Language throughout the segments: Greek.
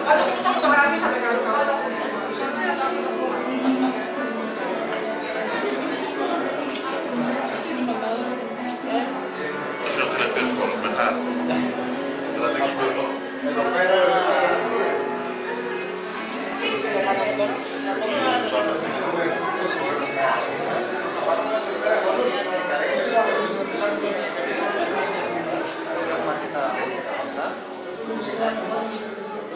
Πάντως εμείς τα φωτογραφίσατε καλά. Αυτός είναι ο τελευταίος χώρος μετά. Θα τα ανοίξουμε εδώ. Εδώ πέρα...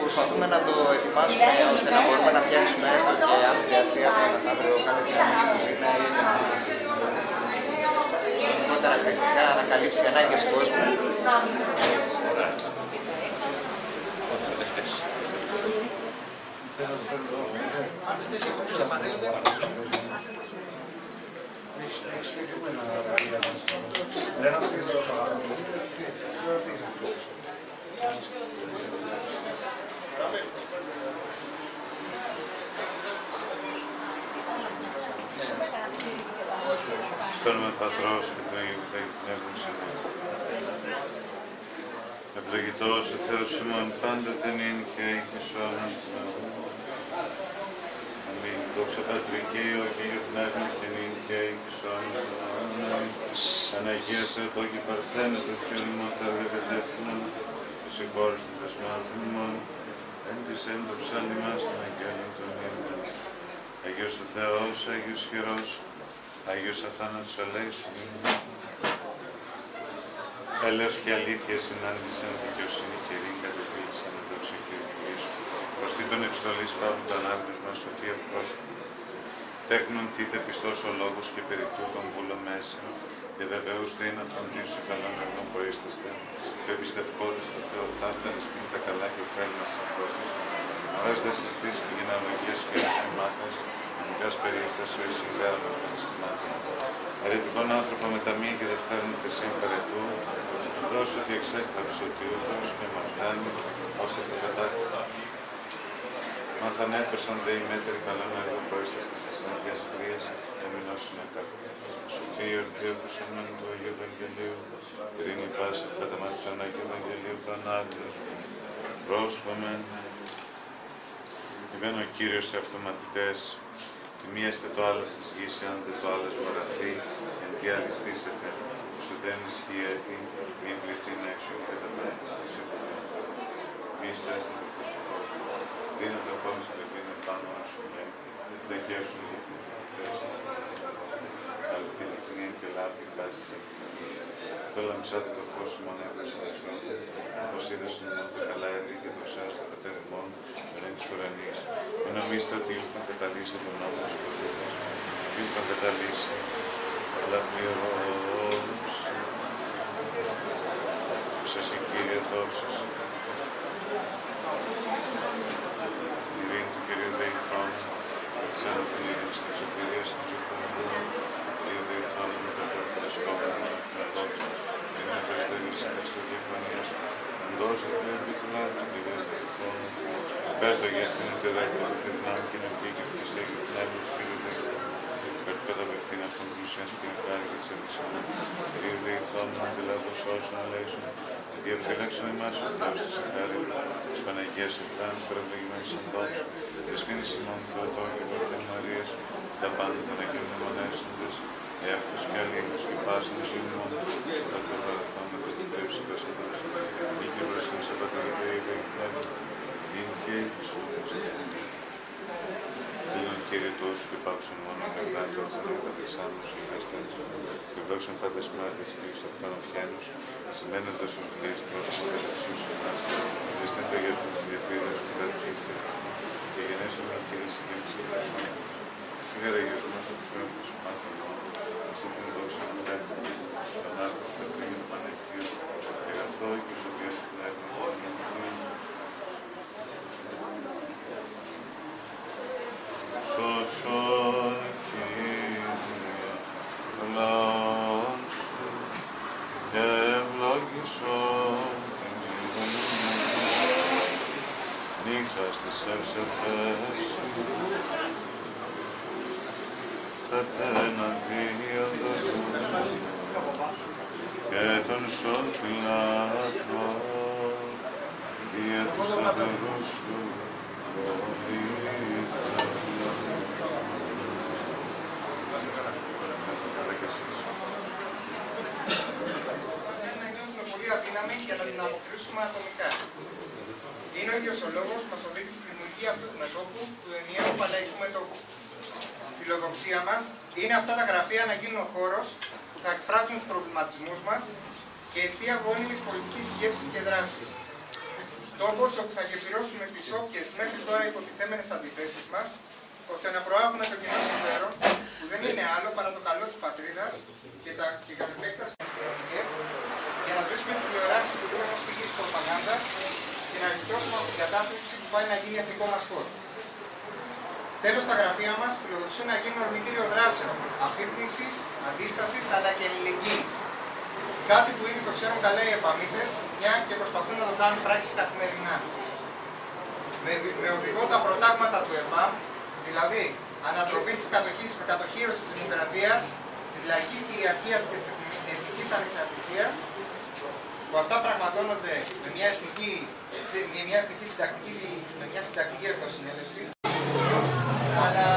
Προσπαθούμε να το ετοιμάσουμε ώστε να μπορούμε να φτιάξουμε έστω και αν χρειαστεί από ένα αύριο κάποια κοινωνική κουζίνα ή να χαρακτηριστικά ανακαλύψει τις ανάγκες του κόσμου. Στο όνομα Πατρός και του Αγίου και της Πνεύμας Αγίου. Ευλογητός ο Θεός ημών πάντοτε νυν και εις αιώνας των αιώνων. Αμήν. Δόξα Πατρί και Υιό και Αγίου Πνεύμα και νυν και εις αιώνας των αιώνων. Παναγία Θεοτό και Παρθένε το Θεό ημών θα δευτερεύθυνον και συγχώρες των δεσμάτων ημών. Εν της εν το ψάλλι μας των αγγέλων των ύμνων. Αγίος ο Θεός, Άγιος Χειρός, Άγιος Αθάνατος ελέησον. Έλεος και αλήθεια συνάντησαν, δικαιοσύνη και ειρήνη κατεφύλησαν, δόξα και ευχαριστώ. Προστή τον επιστολής Παύλου τον άπλισμα, σοφία πρόσωπο. Τέκνον τίτε πιστός ο λόγος και περικτού των βούλων μέσα. Και βεβαίως τι είναι αφροντίσου σε καλόν έργο προείσταστε. Και εμπιστευκόντες στο Θεό ταύτα νηστήν τα καλά και ωφέλιμα στις ανθρώπους. Μωράς δε συστήσεις και γενεαλογίες και μάχες. Μικράς περίστασης ο εισηγράδων ευχαριστημάτων. Αρετικών άνθρωπο με τα μία και δευτέρων θεσίων παρετού, δώσου ότι εξέστραψε ότι ούτως και μαρτάνει ως εκπαιδάκτα. Μάθαν έπεσαν δε οι μέτεροι καλών έργων προέστασης της Αγίας Κρίας, εμεινώσουν εκάρπη. Σοφία ορθία που σωμένου του Αγίου Ευαγγελίου, ειρήνη πάση αυτά τα μάτια του Αγίου Ευαγγελίου των Άγιων. Πρόσχομεν. Ημέν ο Κύριος σε αυτομαθητές, ημίαστε το άλλο της γης, αν δεν το άλλο βαραθεί, εν τι αλυστήσετε, σου δεν ισχύει έτη, μην πληθύν έξω και τα πέντε στις εποχές. Μη είσαστε το φως του κόσμου, δίνετε ακόμη στο παιδί πάνω όσο λέει, δεν καίσουν οι εθνικές. Αλλά την εθνία και λάβει κάση της επικοινωνίας. Το λαμψάτε το φως σου μονεύδος των εσχόντων, όπως είδες μόνο το καλά έργο και το σάς του πατέρ εν της ουρανής. Μην νομίζετε ότι ήλθαν καταλύσει τον νόμο της προδίδας. Ήλθαν καταλύσει, αλλά πληρώνους. Σας η Κύριε δόξας. Η ειρήνη του Κυρίου Δεϊφών, της άνωθεν ειρήνης και της σωτηρίας των ζωντανών. Κυρίου Δεϊφών με το προπρασκόμενο με δόξα. Την επερτερήση της στο διεφανίας. Εντός του Θεού του Λάδου, Κυρίου Δεϊφών. Πέρτογε στην ουδέτερη τη δυνάμει και την επίκη της Αγίου Πνεύματος Κυρίου Δεϊφών. Πέρτο καταπευθύν αυτόν πλουσίαν στην χάρη της Ελισσανών. Κυρίου Δεϊφών, αντιλάβως όσων αλέησουν. Διαφύλαξον εμάς ο Θεός της Εχάρη, της Παναγίας Επτάν, προευλογημένης αντός, της φήνης ημών Θεοτό και Πορτέν Μαρίας, τα πάντα των Αγίων Μνημονέσαντες, εαυτούς και αλλήλους και πάσων της ημών, τα Θεοπαραθών με το τυπεύσει πασαντός, ή και βρασχήν σε πατρική Πνεύμα, είναι και η σούτας. Λίγον Κύριε Τόσου και πάψον μόνο με γράμμα της Ανεκατεξάνδους και Χριστές, και βλόξον πάντες μας της Κυρίους αυτών ευχαίνους, σημαίνοντας ως δουλειές πρόσωπο καταξίους εμάς, Χριστέ το γιατρούς διαφύλους και τα ψήφια, και γενέσου με ευκαιρίες και εμείς Σίγαρα γερασμός από τους πνεύμους του μάθημα, εσύ την δόξα του Πνεύματος, τον Άρχον του Πατρίγιου Παναγίου, και αγαθό και σωτήρας του Πνεύματος, σώσον Κύριε, το λαόν σου, και ευλόγησον την ημέρα, νύχτα στις εύσεφες σου, κατ' εναντίον και των κλάτω για τους αδερούς σου αδύναμη για να την αποκρίσουμε ατομικά. Είναι ο ίδιος ο λόγος που μας οδήγησε στη δημιουργία αυτού του μετώπου, του ενιαίου παλαϊκού μετώπου. Η φιλοδοξία μας είναι αυτά τα γραφεία να γίνουν ο χώρος που θα εκφράζουν τους προβληματισμούς μας και αιστεία γόνιμης πολιτικής σκέψης και δράσης. Τόπος όπου θα γεφυρώσουμε τις όποιες μέχρι τώρα υποτιθέμενες αντιθέσεις μας, ώστε να προάγουμε το κοινό συμφέρον, που δεν είναι άλλο παρά το καλό της πατρίδας και κατ' επέκταση της κοινωνίας, για να σβήσουμε τις τηλεοράσεις που δούμε ως πηγής προπαγάνδας και να γλιτώσουμε από την κατάσταση που πάει να γίνει εθνικό μας χώρο. Τέλος, τα γραφεία μας φιλοδοξούν να γίνουν ορμητήριο δράσεων, αφύπνισης, αντίστασης αλλά και αλληλεγγύης. Κάτι που ήδη το ξέρουν καλά οι επαμήτες, μια και προσπαθούν να το κάνουν πράξη καθημερινά. Με οδηγό τα προτάγματα του ΕΠΑΜ, δηλαδή ανατροπή της κατοχήρωσης της δημοκρατίας, της λαϊκής κυριαρχίας και της εθνικής ανεξαρτησίας, που αυτά πραγματώνονται με μια συντακτική εθνοσυνέλευση, αλλά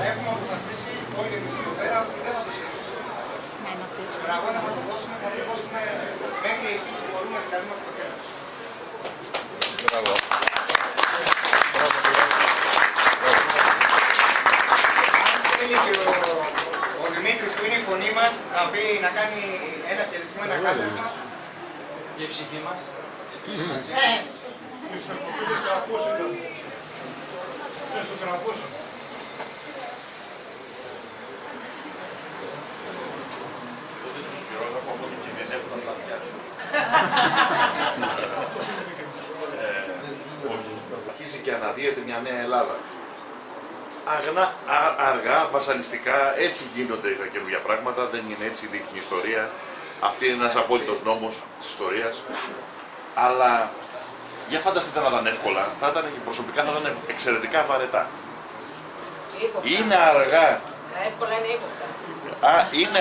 έχουμε αποφασίσει όλοι εμείς εδώ πέρα ότι δεν θα το σχέσουμε. Τον αγώνα θα το δώσουμε μέχρι εκεί που μπορούμε, δηλαδή μέχρι το τέλος. Αν θέλει και ο Δημήτρης που είναι η φωνή μας να κάνει ένα χαιρετισμό, ένα κάλεσμα. Για η ψυχή μας. Αρχίζει και αναδύεται μια νέα Ελλάδα. Αργά, βασανιστικά, έτσι γίνονται τα καινούργια πράγματα, δεν είναι έτσι η δίκη ιστορία. Αυτή είναι ένας απόλυτος νόμος της ιστορίας. Αλλά για φανταστείτε να ήταν εύκολα, θα ήταν και προσωπικά θα ήταν εξαιρετικά βαρετά. Είναι αργά. Εύκολα είναι ύποπτα. Είναι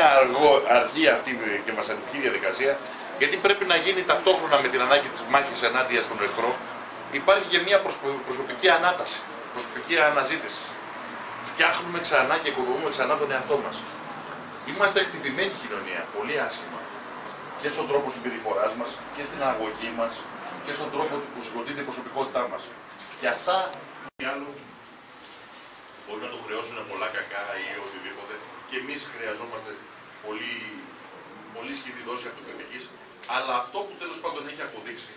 αργή αυτή και βασανιστική διαδικασία, γιατί πρέπει να γίνει ταυτόχρονα με την ανάγκη της μάχης ενάντια στον εχθρό. Υπάρχει και μια προσωπική ανάταση, προσωπική αναζήτηση. Φτιάχνουμε ξανά και οικοδομούμε ξανά τον εαυτό μας. Είμαστε χτυπημένη κοινωνία, πολύ άσχημα. Και στον τρόπο συμπεριφοράς μας, και στην αγωγή μας, και στον τρόπο που συγκροτείται η προσωπικότητά μας. Και αυτά, ή άλλο, μπορεί να το χρεώσουν πολλά κακά ή οτιδήποτε. Και εμείς χρειαζόμαστε πολύ ισχυρή δόση αυτοκριτικής. Αλλά αυτό που τέλος πάντων έχει αποδείξει,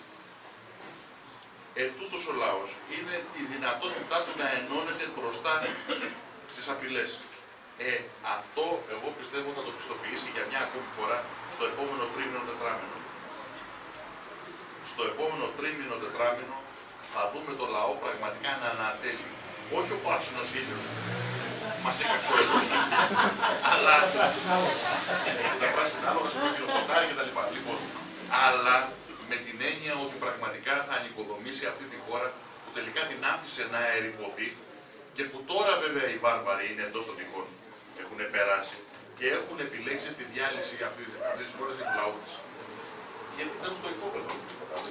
τούτος ο λαός, είναι τη δυνατότητά του να ενώνεται μπροστά στις απειλές. Αυτό εγώ πιστεύω θα το πιστοποιήσει για μια ακόμη φορά στο επόμενο τρίμηνο τετράμηνο. Στο επόμενο τρίμηνο τετράμηνο θα δούμε το λαό πραγματικά να ανατέλει. Όχι ο πράσινος ήλιος, μας έκαψε όλους, αλλά τα πράσινα άλογα, το ποτάρι κτλ. Λοιπόν, αλλά με την έννοια ότι πραγματικά θα ανοικοδομήσει αυτή τη χώρα που τελικά την άφησε να ερειπωθεί και που τώρα βέβαια οι βάρβαροι είναι εντός των τυχών. Έχουν περάσει και έχουν επιλέξει τη διάλυση αυτής της χώρας και του λαού της. Γιατί ήταν στο οικόπεδο,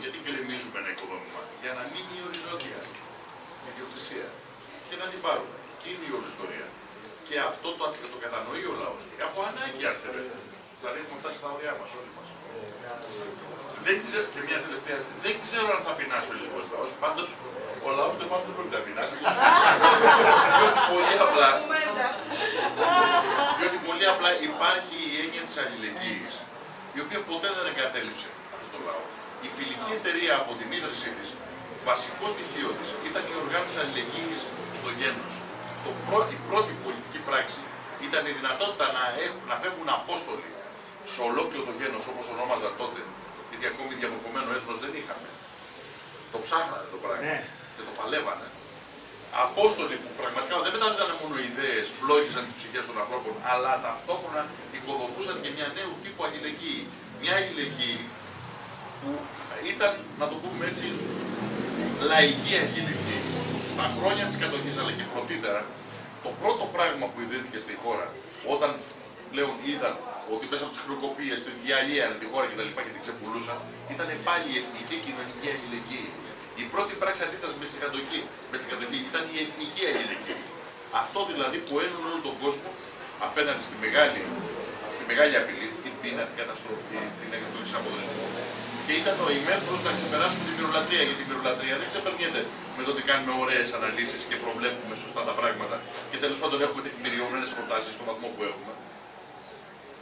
γιατί γκρεμίζουμε ένα οικοδόμημα, για να μείνει η οριζόντια ιδιοκτησία και να την πάρουμε. Και είναι η όλη ιστορία. Και αυτό το κατανοεί ο λαός. Από ανάγκη έρχεται. Δηλαδή έχουμε φτάσει στα ωριά μας όλοι μας. Και μια τελευταία, δεν ξέρω αν θα πεινάσει ο ελληνικός λαός. Πάντως ο λαός του εμάς δεν πρέπει να πεινάσει. Διότι πολύ απλά υπάρχει η έννοια της αλληλεγγύης, η οποία ποτέ δεν εγκατέλειψε αυτό το λαό. Η φιλική εταιρεία από την ίδρυσή της, βασικό στοιχείο της, ήταν η οργάνωση αλληλεγγύης στο γένος. Η πρώτη πολιτική πράξη ήταν η δυνατότητα να φεύγουν απόστολοι σε ολόκληρο το γένος, όπως ονόμαζαν τότε, γιατί ακόμη διαμορφωμένο έθνος δεν είχαμε. Το ψάχνανε το πράγμα και το παλεύανε. Απόστολοι που πραγματικά δεν μεταδίδανε μόνο ιδέες, φλόγισαν τις ψυχές των ανθρώπων, αλλά ταυτόχρονα οικοδομούσαν και μια νέου τύπου αλληλεγγύη. Μια αλληλεγγύη που ήταν, να το πούμε έτσι, λαϊκή αλληλεγγύη. Στα χρόνια της κατοχής, αλλά και πρωτήτερα, το πρώτο πράγμα που ιδρύθηκε στη χώρα, όταν πλέον είδαν ότι μέσα από τις χρεοκοπίες, τη διαλύανε τη χώρα κτλ. Και την ξεπουλούσαν, ήταν πάλι η εθνική κοινωνική αλληλεγγύη. Η πρώτη πράξη αντίσταση με την κατοχή ήταν η εθνική αλληλεγγύη. Αυτό δηλαδή που ένωνε όλο τον κόσμο απέναντι στη μεγάλη απειλή, την πείνα, την καταστροφή, την έκρηξη του αποδρισμού. Και ήταν ο ημέθοδος να ξεπεράσουμε την μυρολατρεία. Γιατί η μυρολατρεία δεν ξεπερνιέται με το ότι κάνουμε ωραίες αναλύσεις και προβλέπουμε σωστά τα πράγματα και τέλος πάντων έχουμε τεκμηριωμένες προτάσεις στον βαθμό που έχουμε.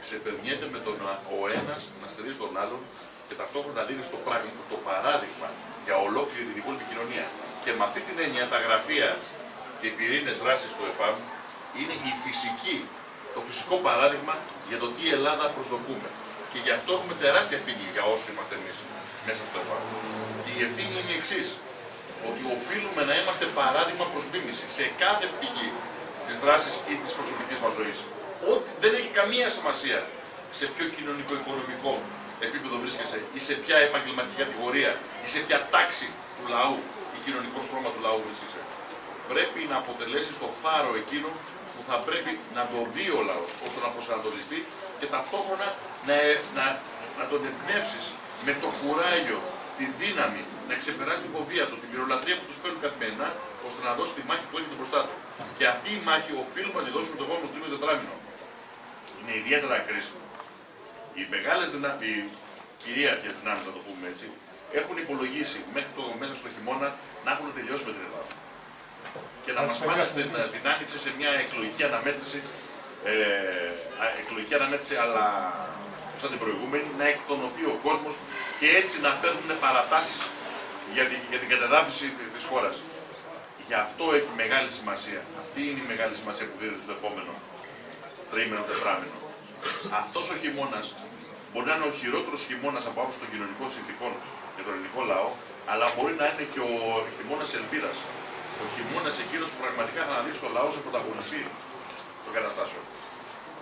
Ξεπερνιέται με τον ο ένας να στηρίζει τον άλλον και ταυτόχρονα να δίνει το παράδειγμα για ολόκληρη την υπόλοιπη κοινωνία. Και με αυτή την έννοια τα γραφεία και οι πυρήνες δράσης του ΕΠΑΜ είναι το φυσικό παράδειγμα για το τι Ελλάδα προσδοκούμε. Και γι' αυτό έχουμε τεράστια ευθύνη για όσοι είμαστε εμείς μέσα στο ΕΠΑΜ. Και η ευθύνη είναι η εξής: ότι οφείλουμε να είμαστε παράδειγμα προς μίμηση σε κάθε πτυχή της δράσης ή της προσωπικής μας ζωής. Ότι δεν έχει καμία σημασία σε ποιο κοινωνικό-οικονομικό επίπεδο βρίσκεσαι ή σε ποια επαγγελματική κατηγορία ή σε ποια τάξη του λαού ή κοινωνικό στρώμα του λαού βρίσκεσαι. Πρέπει να αποτελέσει το φάρο εκείνο που θα πρέπει να το δει ο λαός ώστε να προσανατολιστεί και ταυτόχρονα να τον εμπνεύσεις με το κουράγιο, τη δύναμη να ξεπεράσει την φοβία του, την μυρολατρεία που τους παίρνουν καθημερινά, ώστε να δώσει τη μάχη που έχετε μπροστά του. Και αυτή η μάχη οφείλουμε να τη δώσουμε το επόμενο τρίμηνο τετράμινο. Είναι ιδιαίτερα κρίσιμο. Οι μεγάλες οι κυρίαρχες δυνάμεις, να το πούμε έτσι, έχουν υπολογίσει μέχρι μέσα στο χειμώνα να έχουν τελειώσει με την Ελλάδα. Και να μας πάνε την άνοιξη σε μια εκλογική αναμέτρηση, αλλά σαν την προηγούμενη, να εκτονωθεί ο κόσμος και έτσι να παίρνουν παρατάσεις για την κατεδάφιση της χώρας. Γι' αυτό έχει μεγάλη σημασία. Αυτή είναι η μεγάλη σημασία που δίδεται στο επόμενο τρίμηνο, τετράμηνο. Αυτός ο χειμώνας μπορεί να είναι ο χειρότερος χειμώνας από άποψη των κοινωνικών συνθηκών για τον ελληνικό λαό, αλλά μπορεί να είναι και ο χειμώνας ελπίδας. Ο χειμώνας εκείνος που πραγματικά θα αναδείξει τον λαό σε πρωταγωνιστή των καταστάσεων.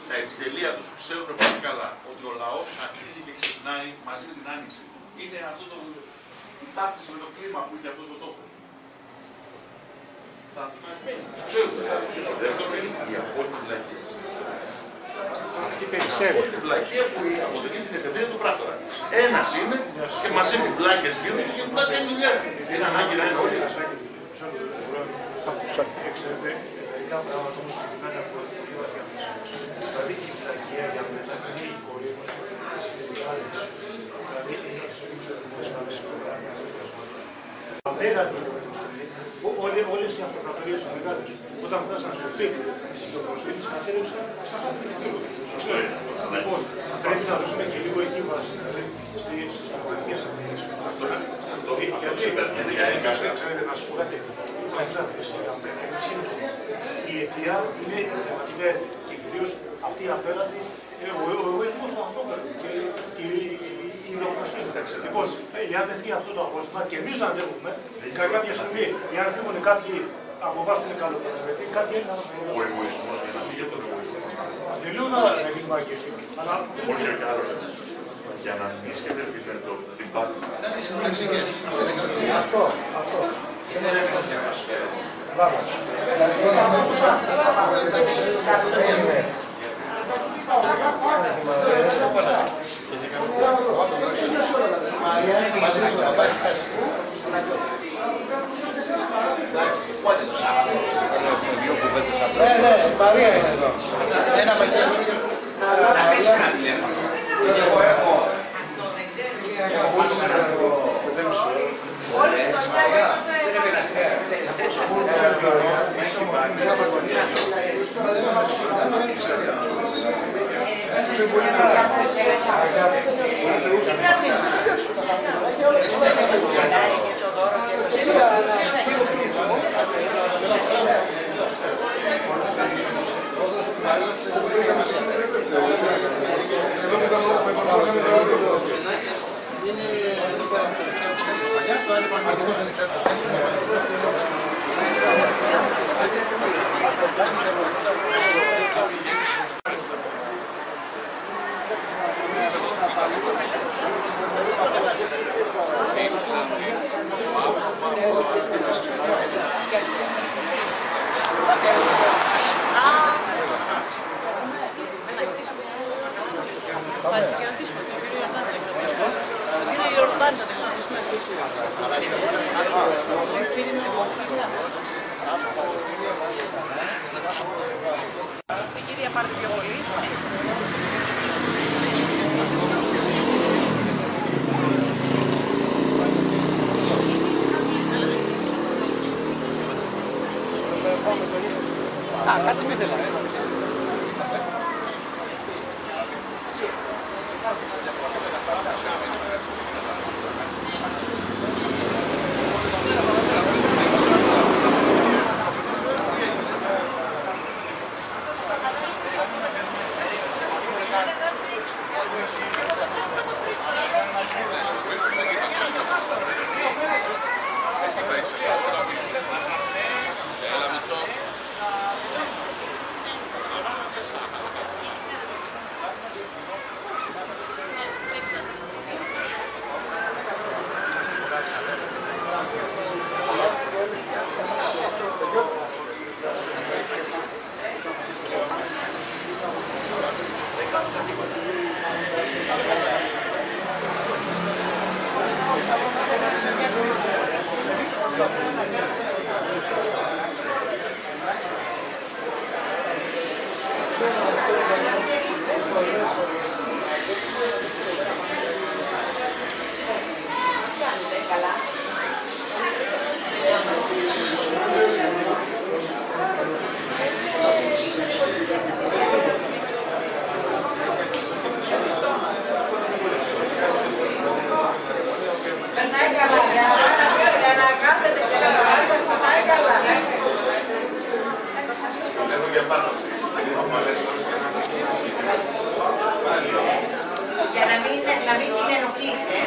Τα επιτελεία τους ξέρουν πολύ καλά ότι ο λαός αρχίζει και ξυπνάει μαζί με την άνοιξη. Είναι αυτό η ταύτιση με το κλίμα που έχει αυτός ο τόπος. Τους ξέρουν. Δεύτερον είναι η απόλυτη βλακεία. Η απόλυτη βλακεία που αποτελεί την εφεδρεία του πράκτορα. Ένας είναι και μαζεύει βλάκες γύρω του και μετά κάνει δουλειά. Είναι ανάγκη να είναι όλοι. Ξέρετε, μερικά πράγματα όμως ξεκινάνε από την πιο βαθιά μίσος. Δηλαδή η βλακεία για μένα είναι η κορύφωση της μεγάλης. Δηλαδή είναι όλες οι αυτοκρατορίες του μεγάλους, όταν φτάσαν στο πικ της οικονομικής, κατέληξαν σαν αυτό το πικ. Σωστό είναι. Λοιπόν, πρέπει να δώσουμε και λίγο εκεί βάση, δηλαδή στις πραγματικές αμήνες. Αυτό ξεπερνιέται για έγκασα. Ξέρετε, να σας πω κάτι. Η αιτία είναι η θεματικά και κυρίως αυτή η απέναντι ο εγωισμός του ανθρώπου και η λογοκρασία. Λοιπόν, εάν δεν φύγει αυτό το απόστημα και εμείς να αντέχουμε, κάποια στιγμή, εάν φύγουν κάποιοι από εμάς που είναι καλοπαραμετροί, κάποιοι είναι να μας προλάβουν. Ο εγωισμός, για να φύγει από τον εγωισμό. Δεν λέω να μην μαγιστεί, αλλά... Όχι για άλλο. Για να μην σκεφτείς με την πάτη. Αυτό. υπάρχει και να ρωτήσουμε τον κύριο Ιορδάνη να ρωτήσουμε. Τον κύριο Ιορδάνη να ρωτήσουμε. Ευθύνη είναι εσάς. Την κυρία πάρτε πιο πολύ. Κάτσε με θέλω. Για να μην την ενοχλήσει,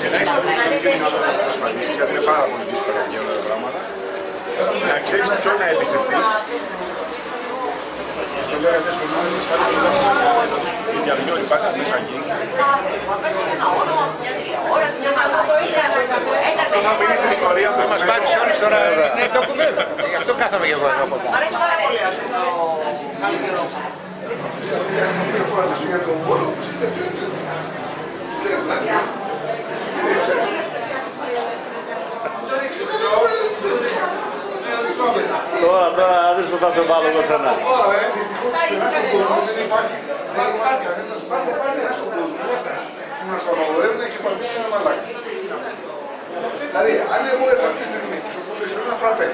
Και να είσαι δύσκολο να προσπαθήσεις, γιατί είναι πάρα πολύ δύσκολο για όλα τα πράγματα. Να ξέρεις ποιο να εμπιστευτείς. Στο λέω για αυτές τις ομάδες, ασφαλείς για δυο υπάρχουν μέσα εκεί. Αυτό θα μείνει στην ιστορία, θα μας πάρει σε όλες τώρα. Ναι, το κουβέντα. Γι' αυτό κάθαμε και εγώ εδώ από πάνω. αρέσει πάρα πολύ αυτό το καλό καιρό. Τώρα, δεις που θα σε βάλω εγώ σένα. Δυστυχώς στον κόσμο δεν υπάρχει κανένας κανένας στον κόσμο που να σου απαγορεύει να εξυπηρετήσεις ένα μαλάκι. Δηλαδή, αν εγώ έρθω αυτή τη στιγμή και σου πουλήσω ένα φραπέ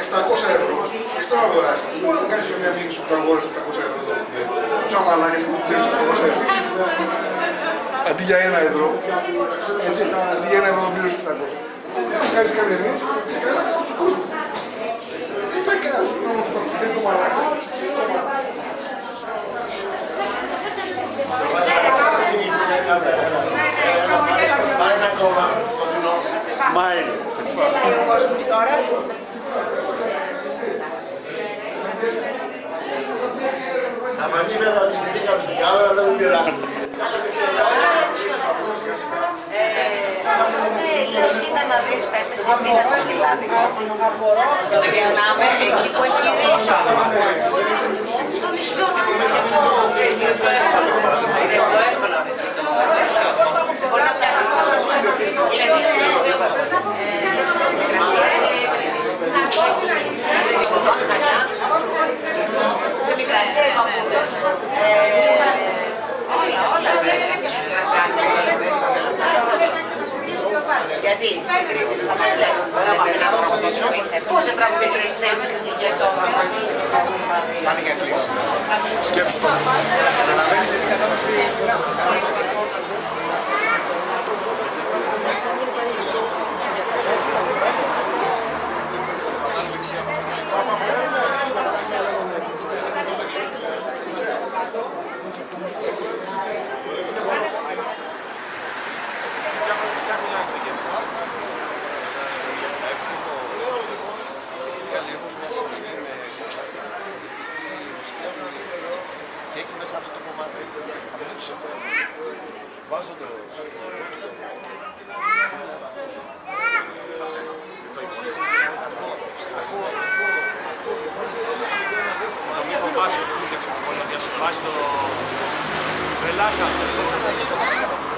700 ευρώ και στο αγοράσεις, δεν μπορεί να κάνεις μια μήνυση που το αγοράζεις 700 ευρώ εδώ. Τους αμαλάκες που πουλήσεις 700 ευρώ. Αντί για 1 ευρώ, έτσι, αντί για 1 ευρώ το πλήρωσες 700. Δεν μπορεί να κάνεις κάποια μήνυση και σε κανένα κάνω τους κόσμους. Δεν υπάρχει κανένας νόμος που δεν είναι το μαλάκι. Μάιν. Ο κόσμος τώρα. Τα μαγεί βέβαια ότι στηθήκαμε στην κάμερα, δεν πειράζει. Κοίτα να δεις, πέπεσε μήνα στο σκυλάδι. Το γυρνάμε εκεί που έχει γυρίσει. Στο νησιώτικο, ξέρεις, είναι πιο εύκολο. Είναι πιο εύκολο εσύ το νησιώτικο. Μπορεί να πιάσει κόσμο. Είναι και μικρασία, οι παππούδες. Όλα. Γιατί στην Κρήτη θα με ξέρεις, πόσες τραγουδίστρες ξέρεις εθνικές το Πάνε για κλίση. Σκέψου το. Καταλαβαίνετε την κατάσταση. Βάζω το... Το μη φοβάσαι, το διασπάσει το... Ρελάσα.